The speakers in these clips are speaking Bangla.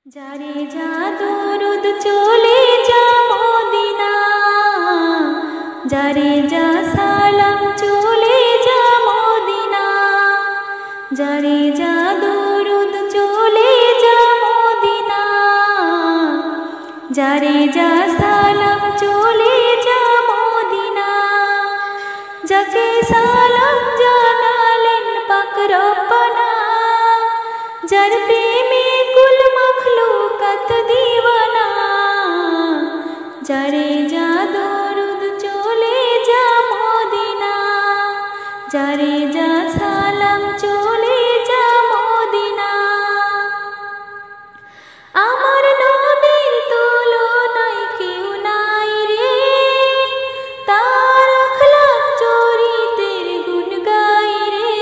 যারে যা দরুদ চলে যা মদিনা, যারে যা সালাম চলে যা মদিনা, যারে যা দরুদ চলে যা মদিনা, যারে যা সালাম চলে যা মদিনা। যাকে সালাম জানালেন পাক রব্বানা, যার প্রেমে কুল মখলুকাত দিওয়ানা, যারে যা দরুদ চলে যা মদিনা, যারে যা সালাম চলে যা মদিনা। আমার নবীর তুলনায় কেউ নাই রে, তার আখলাক চরিত্রের গুণ গাই রে।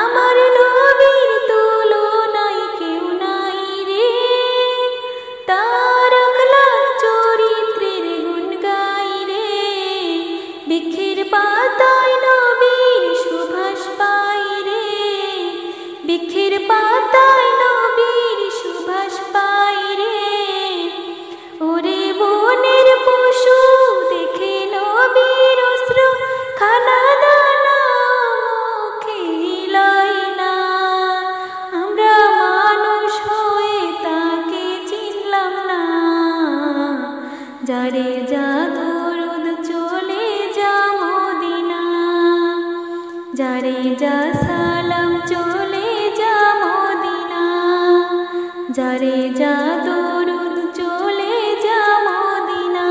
আমার নবীর তুলনায় কেউ নাই রে, তার আখলাক চরিত্রের গুণ গাই রে। বৃক্ষের পাতায় নবীর সুভাষ পাই রে, বৃক্ষের পাতায় নবীর সুভাষ পাই রে। ওরে বনের পশু দেখে নবীর অশ্রু খানা দানা মুখে লয় না। আমরা মানুষ হয়ে তাকে চিনলাম না, যারে যা দরুদ চলে যা মদিনা, যারে যা সালাম চলে যা মদিনা, যারে যা দরুদ চলে যা মদিনা,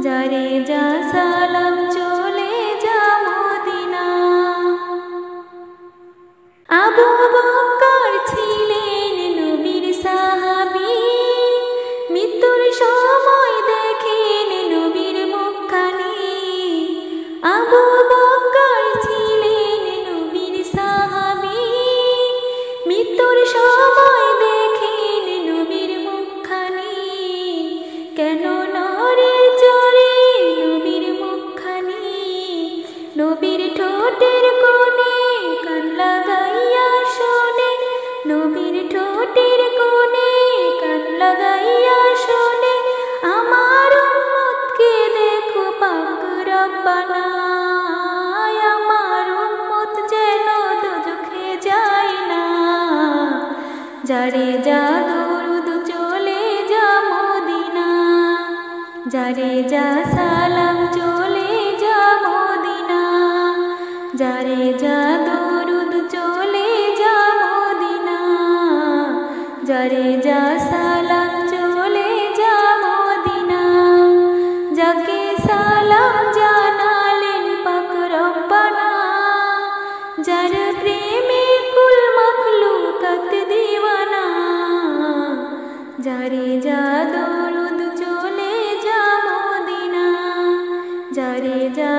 যারে যা সালাম চলে যা মদিনা। আবু বকর ছিলেন নবীর সাহাবী, মৃত্যুর সময় দেখেন নবীর মুখখানি। আবু বকর ছিলেন নবীর সাহাবী, মৃত্যুর সময় দেখেন নবীর মুখখানি। কেন নড়ে চড়ে নবীর মুখখানি, নবীর ঠোঁটের কোণে কান লাগাইয়া শোনে, নবীর ঠোঁটের কোণে কান লাগাইয়া শোনে। আমার উম্মতকে দেখো পাক রব্বানা, আমার উম্মত যেন দোজখে যায় না। যারে যা দরুদ চলে যা মদিনা, যারে যা সালাম চলে যা মদিনা, যারে যা দরুদ চলে যা মদিনা, যারে যা সালাম চলে যা মদিনা। যাকে সালাম জানালেন পাক রব্বানা, যার প্রেমে কুল মখলুকাত দিওয়ানা, যারে যা দরুদ চলে যা মদিনা, যারে যা